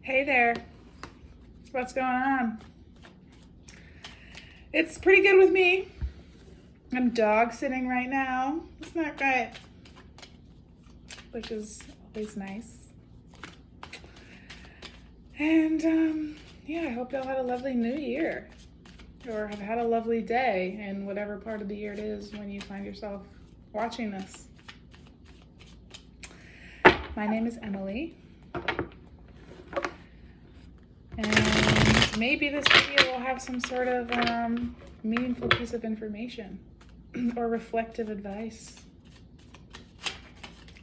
Hey there. What's going on? It's pretty good with me. I'm dog sitting right now. Isn't that right? Which is always nice. And yeah, I hope y'all had a lovely new year or have had a lovely day in whatever part of the year it is when you find yourself watching this. My name is Emily. And maybe this video will have some sort of meaningful piece of information or reflective advice.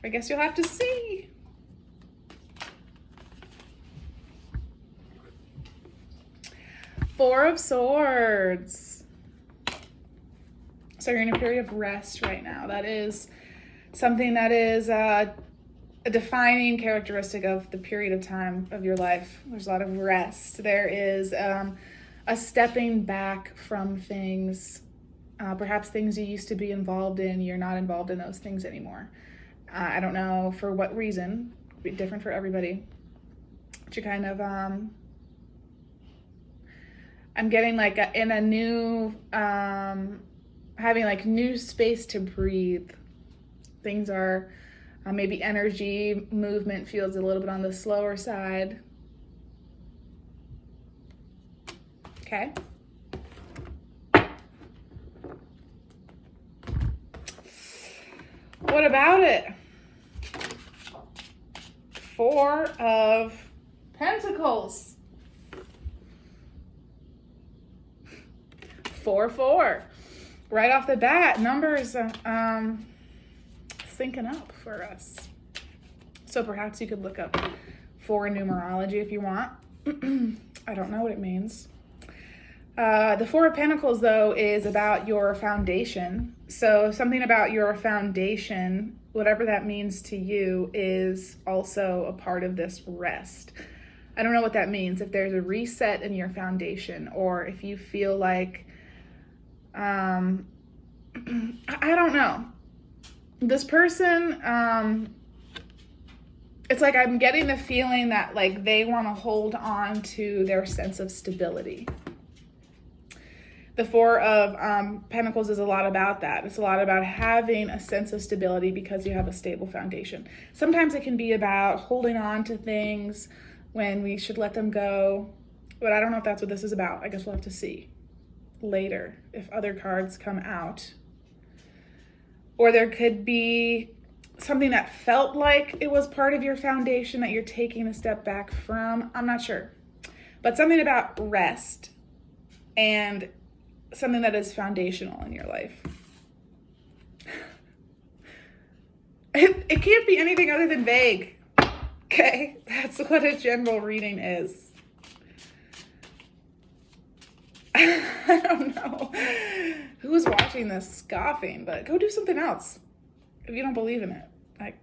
I guess you'll have to see. Four of Swords. So you're in a period of rest right now. That is something that is a defining characteristic of the period of time of your life. There's a lot of rest. There is a stepping back from things, perhaps things you used to be involved in. You're not involved in those things anymore. I don't know for what reason. It'll be different for everybody. But you kind of, I'm getting like in a new, having like new space to breathe. Things are, maybe energy movement feels a little bit on the slower side. Okay. What about it? Four of Pentacles. 4-4. Right off the bat, numbers syncing up for us. So perhaps you could look up 4 in numerology if you want. I don't know what it means. The 4 of Pentacles, though, is about your foundation. So something about your foundation, whatever that means to you, is also a part of this rest. I don't know what that means. If there's a reset in your foundation, or if you feel like, I don't know. This person, it's like I'm getting the feeling that like they want to hold on to their sense of stability. The 4 of Pentacles is a lot about that. It's a lot about having a sense of stability because you have a stable foundation. Sometimes it can be about holding on to things when we should let them go, but I don't know if that's what this is about. I guess we'll have to see later if other cards come out. Or there could be something that felt like it was part of your foundation that you're taking a step back from. I'm not sure. But something about rest and something that is foundational in your life. It can't be anything other than vague. Okay? That's what a general reading is. I don't know who's watching this scoffing, but go do something else if you don't believe in it. Like,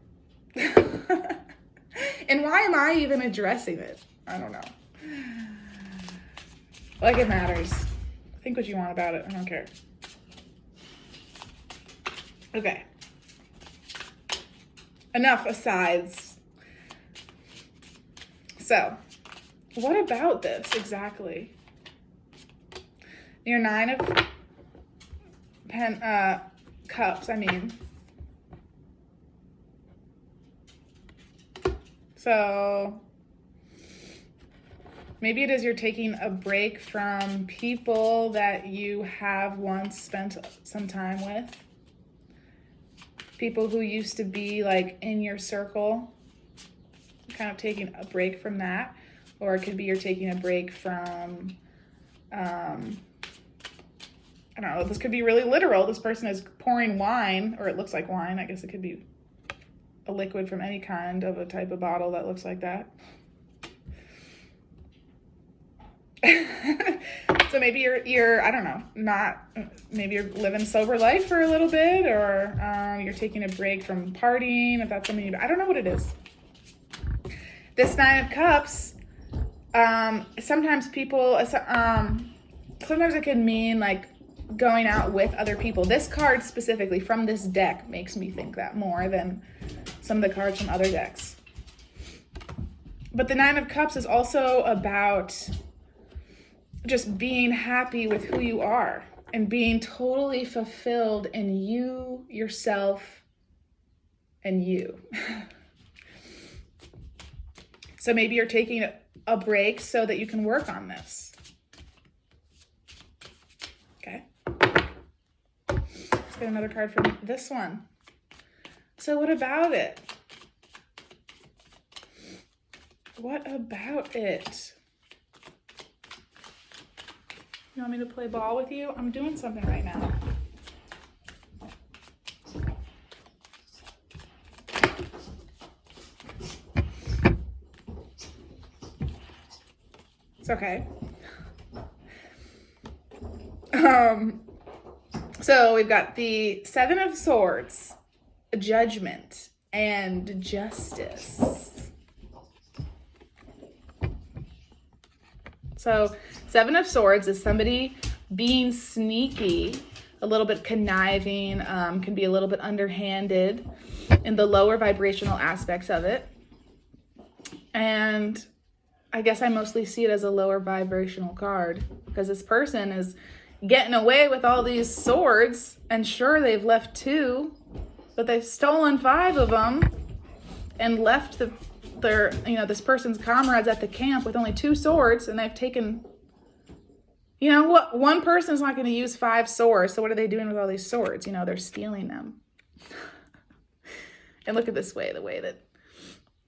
and why am I even addressing it? I don't know. Like it matters. Think what you want about it. I don't care. Okay. Enough asides. So, what about this exactly? Your 9 of Cups, I mean. So maybe it is you're taking a break from people that you have once spent some time with. People who used to be like in your circle. Kind of taking a break from that. Or it could be you're taking a break from, I don't know, this could be really literal. This person is pouring wine, or it looks like wine. I guess it could be a liquid from any kind of a type of bottle that looks like that. So maybe you're I don't know, maybe you're living sober life for a little bit, or you're taking a break from partying, if that's something I don't know what it is. This 9 of Cups, sometimes people, sometimes it can mean like going out with other people. This card specifically from this deck makes me think that more than some of the cards from other decks. But the Nine of Cups is also about just being happy with who you are and being totally fulfilled in you, yourself, and you. So maybe you're taking a break so that you can work on this. Okay. Let's get another card from this one. So what about it? What about it? You want me to play ball with you? I'm doing something right now. It's okay. So we've got the Seven of Swords, Judgment, and Justice. So Seven of Swords is somebody being sneaky, a little bit conniving, can be a little bit underhanded in the lower vibrational aspects of it. And I guess I mostly see it as a lower vibrational card because this person is getting away with all these swords, and sure, they've left 2, but they've stolen 5 of them and left this person's comrades at the camp with only 2 swords, and they've taken, you know what, one person's not going to use 5 swords, so what are they doing with all these swords? They're stealing them. And look at the way that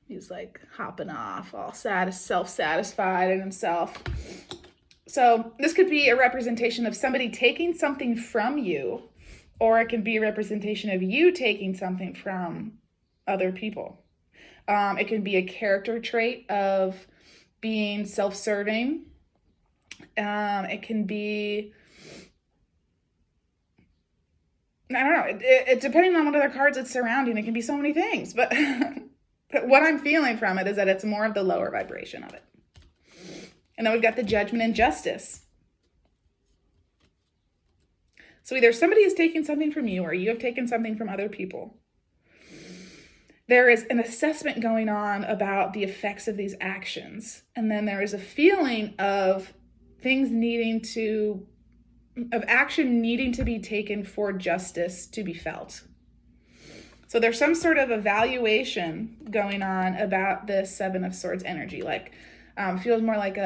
he's like hopping off, all self-satisfied in himself. So this could be a representation of somebody taking something from you, or it can be a representation of you taking something from other people. It can be a character trait of being self-serving. It can be, I don't know, it depending on what other cards it's surrounding, it can be so many things. But, but what I'm feeling from it is that it's more of the lower vibration of it. And then we've got the Judgment and Justice. So either somebody is taking something from you or you have taken something from other people. There is an assessment going on about the effects of these actions. And then there is a feeling of action needing to be taken for justice to be felt. So there's some sort of evaluation going on about this Seven of Swords energy. Like, feels more like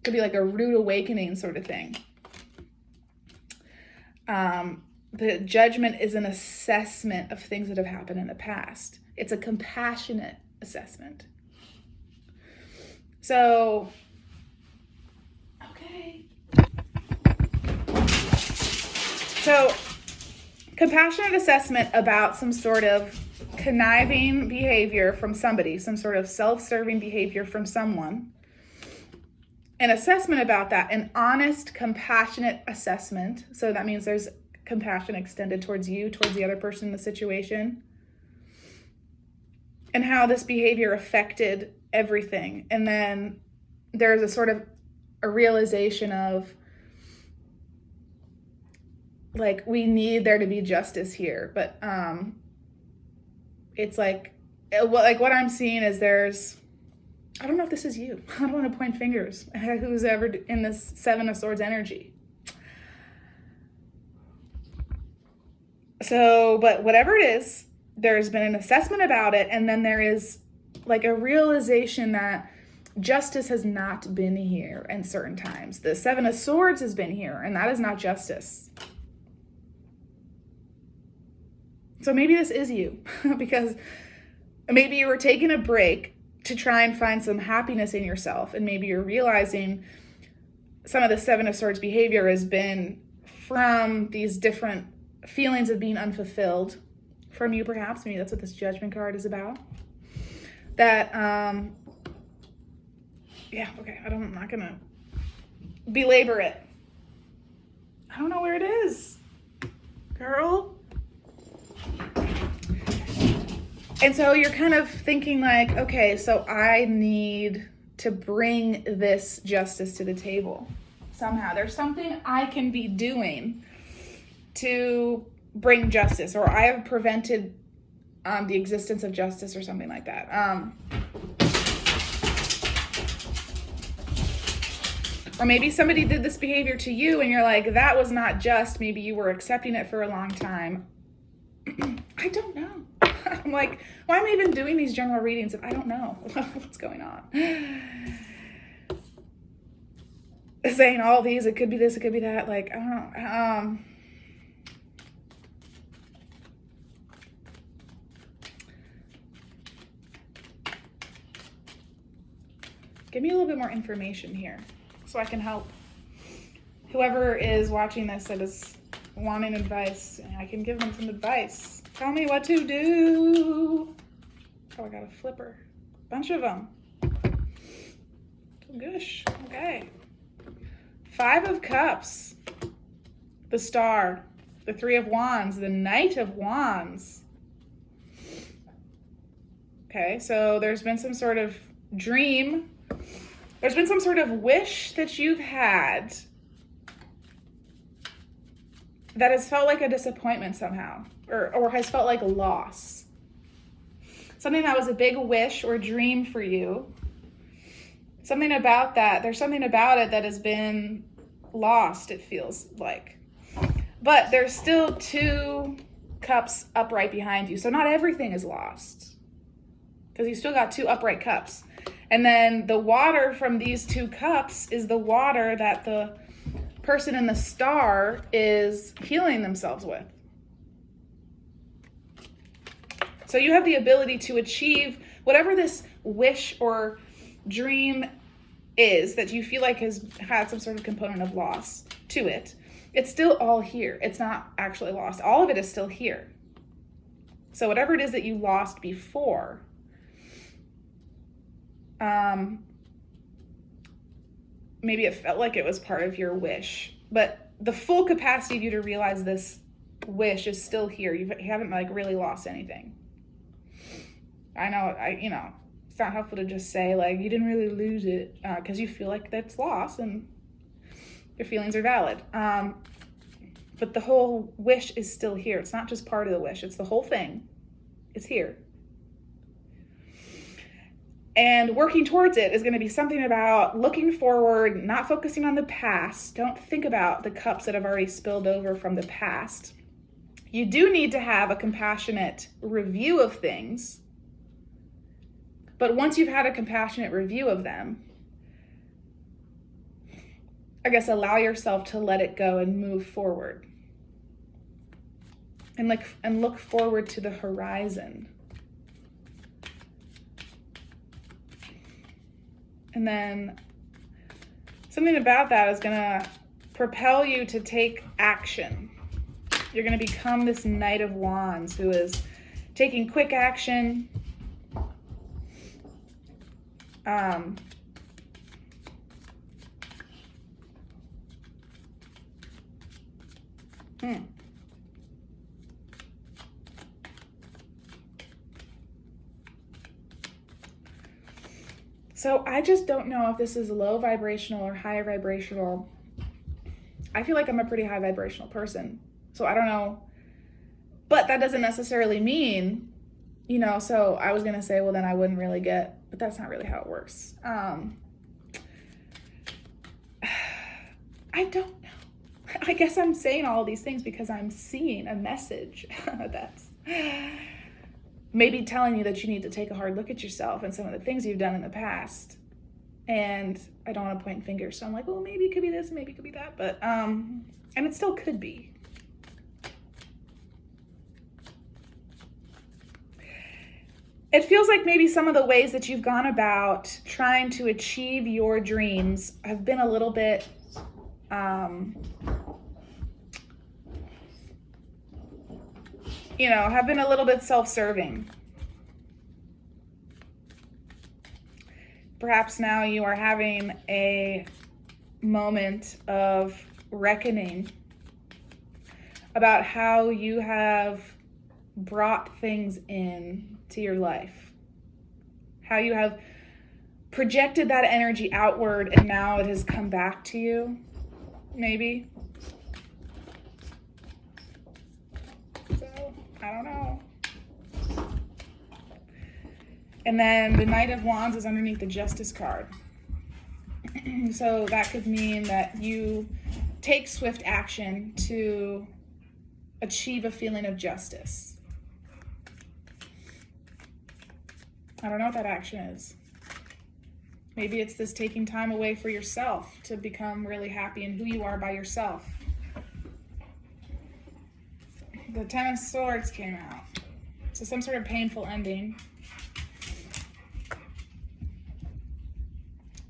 could be like a rude awakening sort of thing. The Judgment is an assessment of things that have happened in the past. It's a compassionate assessment. So, okay. So, compassionate assessment about some sort of conniving behavior from somebody, some sort of self-serving behavior from someone. An assessment about that, an honest, compassionate assessment. So that means there's compassion extended towards you, towards the other person in the situation. And how this behavior affected everything. And then there's a sort of a realization of, like, we need there to be justice here. But it's like what I'm seeing is I don't know if this is you. I don't want to point fingers at who's ever in this Seven of Swords energy. So, but whatever it is, there's been an assessment about it, and then there is like a realization that justice has not been here in certain times. The Seven of Swords has been here, and that is not justice. So maybe this is you, because maybe you were taking a break to try and find some happiness in yourself, and maybe you're realizing some of the Seven of Swords behavior has been from these different feelings of being unfulfilled from you, perhaps. Maybe that's what this Judgment card is about. That, yeah, okay, I'm not gonna belabor it. I don't know where it is, girl. And so you're kind of thinking like, okay, so I need to bring this justice to the table somehow. There's something I can be doing to bring justice, or I have prevented the existence of justice or something like that. Or maybe somebody did this behavior to you and you're like, that was not just. Maybe you were accepting it for a long time. I don't know. I'm like, why am I even doing these general readings if I don't know what's going on? Saying all these, it could be this, it could be that. Like, I don't know. Give me a little bit more information here so I can help whoever is watching this that is wanting advice. I can give them some advice. Tell me what to do. Oh, I got a flipper. Bunch of them. Gosh. Okay. 5 of Cups. The Star. The 3 of Wands. The Knight of Wands. Okay, so there's been some sort of dream. There's been some sort of wish that you've had that has felt like a disappointment somehow, or has felt like a loss. Something that was a big wish or dream for you. Something about that, there's something about it that has been lost, it feels like. But there's still 2 cups upright behind you, so not everything is lost. Because you still got 2 upright cups. And then the water from these 2 cups is the water that the person in the Star is healing themselves with. So you have the ability to achieve whatever this wish or dream is that you feel like has had some sort of component of loss to it. It's still all here. It's not actually lost. All of it is still here. So whatever it is that you lost before, maybe it felt like it was part of your wish, but the full capacity of you to realize this wish is still here. You haven't like really lost anything. I know, it's not helpful to just say like you didn't really lose it because you feel like that's lost and your feelings are valid. But the whole wish is still here. It's not just part of the wish. It's the whole thing. It's here. And working towards it is going to be something about looking forward, not focusing on the past. Don't think about the cups that have already spilled over from the past. You do need to have a compassionate review of things. But once you've had a compassionate review of them, I guess allow yourself to let it go and move forward. And look forward to the horizon. And then something about that is going to propel you to take action. You're going to become this Knight of Wands who is taking quick action. So I just don't know if this is low vibrational or high vibrational. I feel like I'm a pretty high vibrational person. So I don't know. But that doesn't necessarily mean, so I was going to say, well, then I wouldn't really get, but that's not really how it works. I don't know. I guess I'm saying all these things because I'm seeing a message that's maybe telling you that you need to take a hard look at yourself and some of the things you've done in the past. And I don't want to point fingers. So I'm like, well, maybe it could be this, maybe it could be that. But, and it still could be. It feels like maybe some of the ways that you've gone about trying to achieve your dreams have been a little bit, have been a little bit self-serving. Perhaps now you are having a moment of reckoning about how you have brought things in to your life, how you have projected that energy outward and now it has come back to you, maybe. I don't know. And then the Knight of Wands is underneath the Justice card. So that could mean that you take swift action to achieve a feeling of justice. I don't know what that action is. Maybe it's this taking time away for yourself to become really happy in who you are by yourself. The Ten of Swords came out. So some sort of painful ending.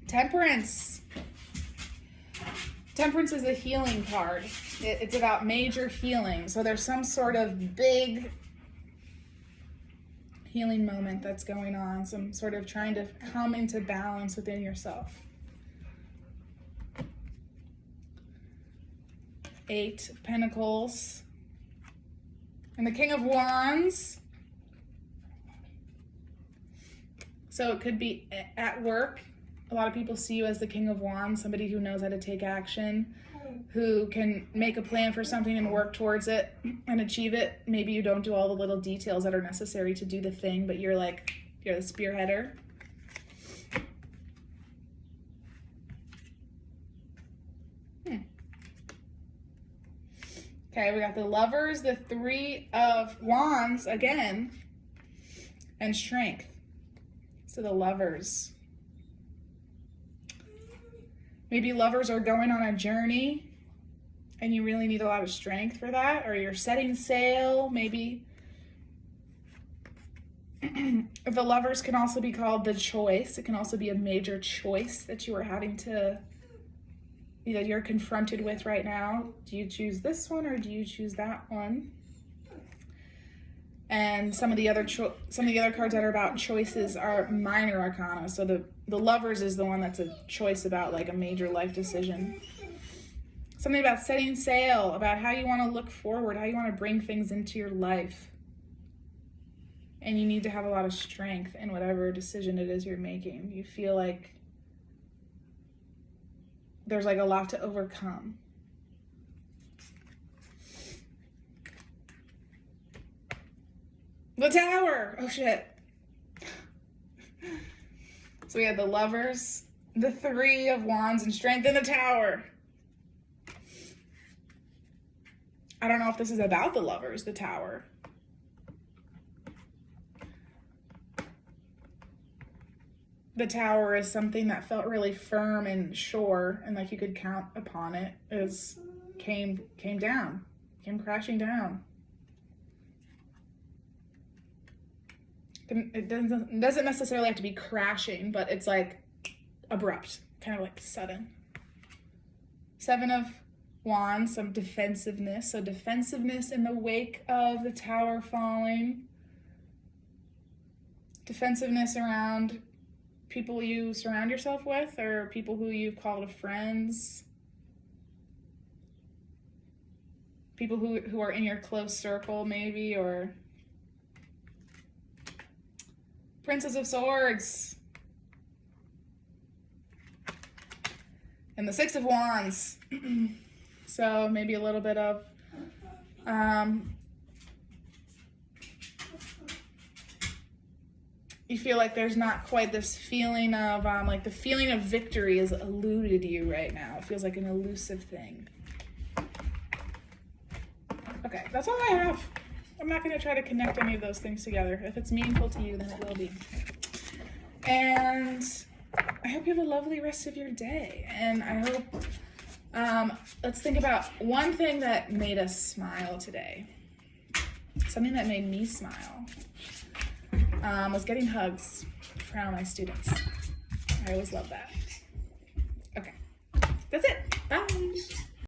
Temperance. Temperance is a healing card. It's about major healing. So there's some sort of big healing moment that's going on. Some sort of trying to come into balance within yourself. 8 of Pentacles. And the King of Wands. So it could be at work. A lot of people see you as the King of Wands, somebody who knows how to take action, who can make a plan for something and work towards it and achieve it. Maybe you don't do all the little details that are necessary to do the thing, but you're the spearheader. Okay, we got the Lovers, the 3 of Wands again, and Strength. So the Lovers. Maybe lovers are going on a journey and you really need a lot of strength for that, or you're setting sail, maybe. The Lovers can also be called the choice. It can also be a major choice that you are having to, that you're confronted with right now. Do you choose this one or do you choose that one? And some of the other cards that are about choices are minor arcana. So the Lovers is the one that's a choice about like a major life decision. Something about setting sail, about how you want to look forward, how you want to bring things into your life. And you need to have a lot of strength in whatever decision it is you're making. You feel like there's like a lot to overcome. The Tower! Oh shit. So we had the Lovers, the 3 of Wands, and Strength, and the Tower. I don't know if this is about the Lovers, the Tower. The Tower is something that felt really firm and sure, and like you could count upon it. Came down, came crashing down. It doesn't necessarily have to be crashing, but it's like abrupt, kind of like sudden. 7 of Wands, some defensiveness. So defensiveness in the wake of the Tower falling. Defensiveness around people you surround yourself with, or people who you've called friends. People who are in your close circle, maybe, or Princess of Swords. And the 6 of Wands. So maybe a little bit of you feel like there's not quite this feeling of like the feeling of victory has eluded you right now. It feels like an elusive thing. Okay, that's all I have. I'm not going to try to connect any of those things together. If it's meaningful to you, then it will be. And I hope you have a lovely rest of your day. And I hope, let's think about one thing that made us smile today. Something that made me smile was getting hugs from my students. I always love that. Okay, that's it. Bye.